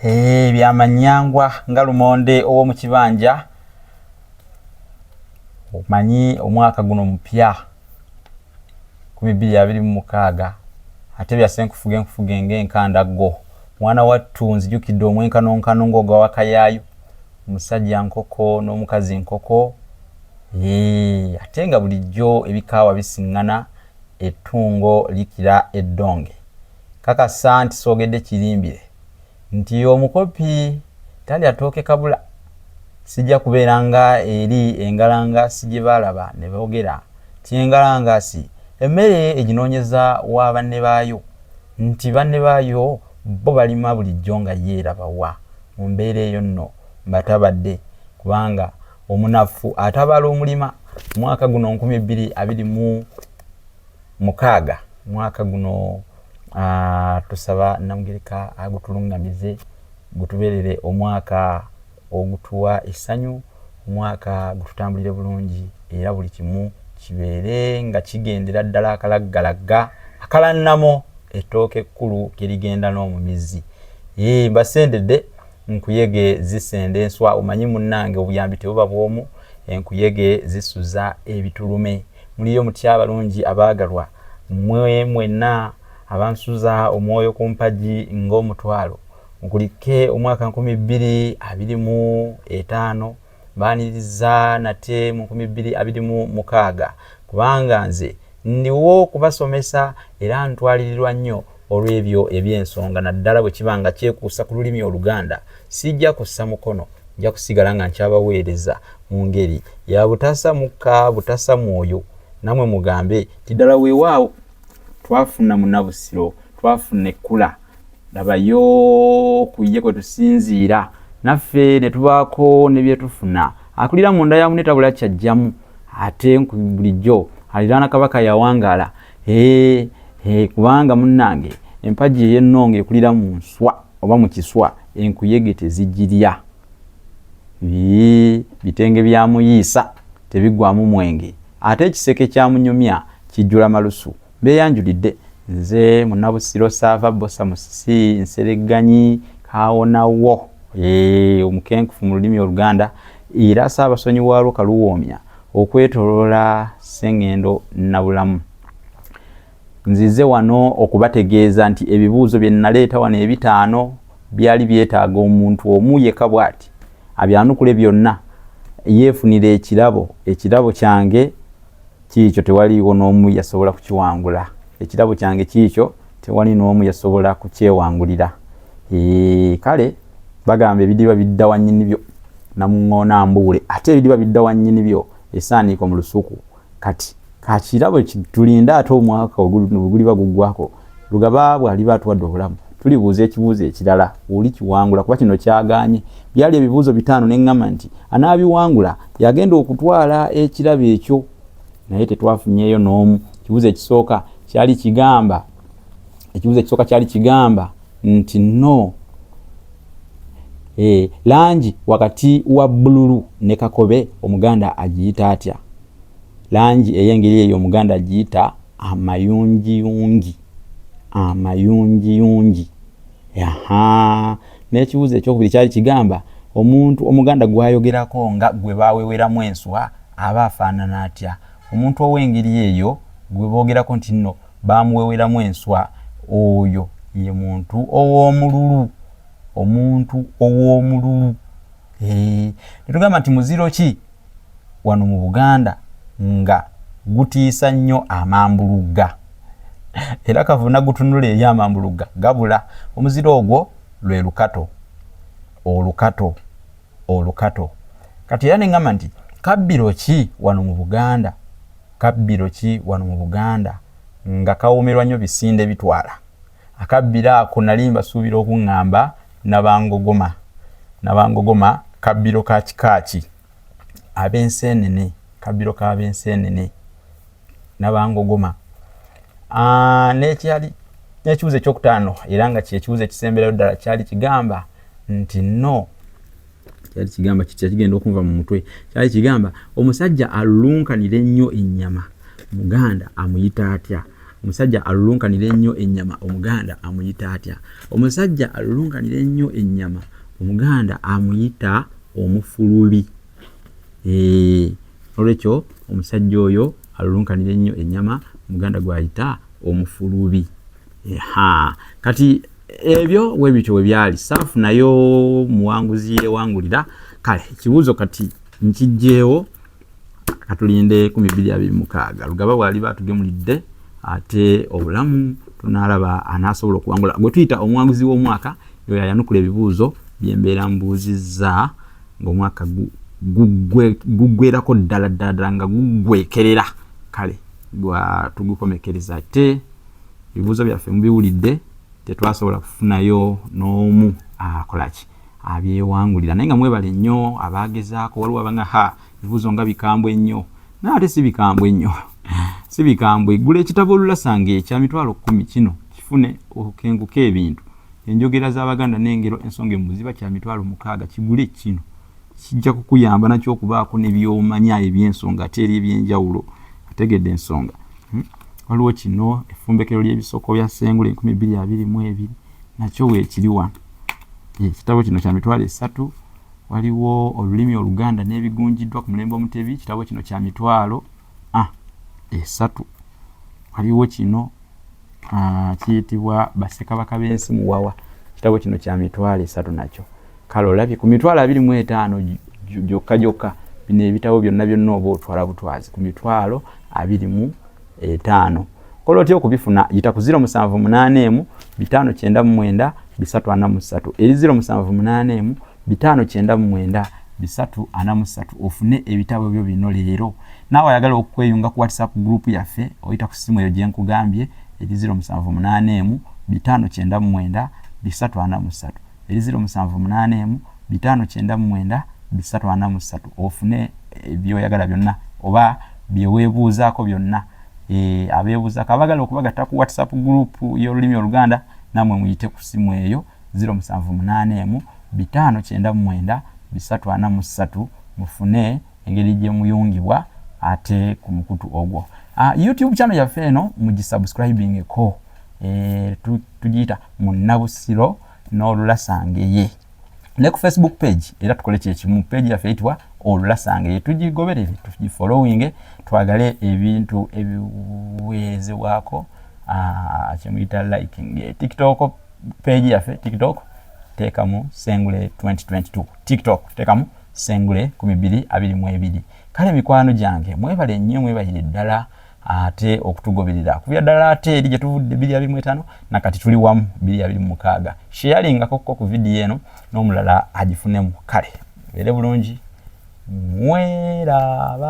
byamanyangwa nga Lumonde owo mu kibanja. Omanyi omwaka guno mupya 2026 ate byasenkufuge nkufuge nkandaggo. Mwana wattu nzijukidde omwenkanonkano ng'ogwa wakayaayu, omusajja nkoko n'omukazi nkoko. Ate nga bulijjo ebikaawa bisiŋŋana, ettungo likira eddonge. Kakasa nti soogedde kirimbire nti omukopi talya tooke kabula. Sijja kubeera nga eri engalangasi gye baalaba ne boogera ti engalangasi emmere eginoonyeza wa banne baayo, nti banne baayo bo balima bulijjo nga yeerabawa. Mu mbeera eyo nno batabadde, kubanga omunafu atabala omulima. Mwaka guno 2026 mwaka guno tusaba Namugereka agutuluŋŋamize gutubeerere omwaka ogutuwa essanyu, omwaka gututambulire bulungi era buli kimu kibeere nga kigendera ddala akalaggalagga akalannamo ettooke ekkulu kerigenda n'omumizi. Mbasendedde enkuyege zisenda enswa. Omanyi munnange obuyambi tebuba bw'omu, enkuyege zisuza ebitulume. Muliyo mutya abalungi abaagalwa, mmwe mwenna abansuza omwoyo ku mpagi ng'omutwalo. Mukulike omwaka 2025 baaniriza nate mu 2026, kubanga nze ndiwo kubasomesa era ntwalirirwa nnyo olw'ebyo eby'ensonga. Naddala bwe kibanga kyekuusa ku lulimi Oluganda, sijja kussa mukono, nja kusigala nga nkyabaweereza mu ngeri ya butasa mukka butasa mwoyo. Namwe mugambe tiddala weewaawo twafuna Munabusiro, twafuna ekkula, labayo ku ye kwe tusinziira, naffe ne tubaako ne bye tufuna. Akulira munda ya muneta tabula kyajjamu, ate bulijjo aliraana Kabaka yawangaala. Kubanga munnange empagi ey'ennonga ekulira mu nswa oba mu kiswa, enkuyege tezigirya. Bitenge bya muyiisa tebiggwamu mwenge, ate ekiseke kya munyumya kijjula malusu. Beeyanjulidde nze Munabusiro Saava Bosa Musisi Nseregganyi Kaawonawo, omukenkufu mu lulimi Oluganda era Ssaabasonyi wa Kaluwoomya okwetoloola Ssengendo Nabulamu. Nzize wano okubategeeza nti ebibuuzo bye naleeta wano ebitaano byali byetaaga omuntu omu yekka bw'ati abyanukule byonna yeefunira ekirabo kyange kiikyo tewaliiwo n'omu yasobola kukiwangula. Ekirabo kyange kiikyo tewali n'omu yasobola kukyewangulira. Kale bagamba ebidiba bidda wa nnyinibyo namuŋŋoona mbuule, ate ebidiba bidda wa nnyinibyo esaaniiko mu lusuku. Kati kakirabo tulinda ate omwaka oguliba guggwako Lugaba bw'aliba atuwadde obulamu tulibuuza ekibuuzo ekirala oli kiwangula, kuba kino kyagaanye. Byali ebibuuzo bitaano ne ŋŋamba nti anaabiwangula yagenda okutwala ekirabo ekyo, naye tetwafunyeeyo n'omu. Ekibuuzo ekisooka kyali kigamba nti no langi wakati wa bbululu ne kakobe Omuganda agiyita atya? Langi ey'engeri eyo Omuganda agiyita amayungiyungi. Amayungiyungi. N'ekibuuzo ekyokubiri kyali kigamba omuntu Omuganda gwayogerako nga gwe baaweweramu enswa aba afaanana atya? Omuntu ow'engeri eyo gwe boogerako nti nno baamuweweramu enswa, oyo ye muntu ow'omululu. Omuntu ow'omululu. Netugamba nti muziro ki wano mu Buganda nga gutiisa nnyo amambulugga, era kavuna gutunula eri amambulugga gabula. Omuziro ogwo lwe lukato. Olukato. Kati era ne ŋŋamba nti kabbiro ki wano mu Buganda nga kawoomerwa nnyo bisinde bitwala. Akabbiro ako nali mbasuubira okuŋŋamba Nabangogoma, kabbiro ka kikaaki ab'enseenene, kabbiro k'ab'enseenene Nabangogoma. N'ekibuuzo ekyokutaano era nga kyekibuuzo ekisemberayo ddala kyali kigamba nti no, kyali kigamba kigenda okunva mu mutwe, kyali kigamba omusajja alulunkanira ennyo ennyama Muganda amuyita atya? omusajja alulunkanira ennyo ennyama omuganda amuyita atya? Omusajja alulunkanira ennyo ennyama omuganda amuyita omufulubi. Olwekyo omusajja oyo alulunkanira ennyo ennyama omuganda gwayita omufulubi. Kati ebyo webityo webyali. Saafu nayo muwanguzi yewangulira. Kale ekibuuzo kati nkijjeewo katulinde 2026. Lugaba bwali batugemulidde ate obulamu tunalaba anasobola okuwangula. Gwe tuyita omuwanguzi w'omwaka yoyo ayanukula ebibuuzo byembeera mbuuzizza ng'omwaka guggweerako ddala nga guggwekerera. Kale tugukomekereza ate ebibuuzo byaffe mubiwulidde tetwasobola kufunayo n'omu akolaki abyewangulira. Naye nga mwebale nnyo abaagezaako. Waliwo abanga ebibuuzo nga bikambwe nnyo. Naate si bikambwe nnyo. Si bikambwe. Gula ekitabo Olulasange ekya mitwalo 10 kino kifune okenguka ebintu. Enjogera z'Abaganda n'engero ensonga emuziba kya mitwalo 6 kigule kino. Kijja kukuyamba nakyo okubaako ne by'omanya eby'ensonga ate eri ebyenjawulo. Ategedde ensonga. Waliwo kino effumbekero ly'ebisoko bya Ssengule 2022 nakyo weekiri wano. Ekitabo kino kya mitwalo 3. Waliwo olulimi Oluganda n'ebigunjiddwa ku mulembe Omutebi. Ekitabo kino kya mitwalo 3. Waliwo kino kiyitibwa Bassekabaka b'ensi Muwawa. Ekitabo kino kya mitwalo 3 nakyo. Kale olabye ku mitwalo 25 gyokka bino ebitabo byonna oba otwala butwazi ku mitwalo 25. Kola otya okubifuna? Yita ku 078 599 343 eri 078 599 343 ofune ebitabo byo bino leero. Naawe ayagala okweyunga ku WhatsApp group yaffe oyita ku simu eyo gye nkugambye eri 078 599 343 eri 078 599 343 ofune ebyoyagala byonna oba byeweebuuzaako byonna. Abeebuuzaako abagala okubagatta ku WhatsApp group y'olulimi Oluganda namwe muyite ku simu eyo 078 599 343 mufune engeri gye muyungibwa ate ku mukutu ogwo. YouTube channel yaffe eno mugisubscribing ko. Tugiyita Munnabusiro n'Olulasange ye. Ne ku Facebook page era tukole kyekimu page yaffe eyitibwa Olulasange ye. Tugigoberere tugifollowing twagale ebintu ebiweerezebwako kyemuyita liking. TikTok page yaffe TikTok teekamu Ssengule 2022. TikTok teekamu Ssengule 2022. Kale mikwano gyange mwebale nnyo mwebalire ddala ate okutugoberera kubya ddala ate eri gye tuvudde 2025 nakati tuli wamu 2026. Sharingako ku video eno n'omulala agifunemu. Kale beere bulungi mweraba.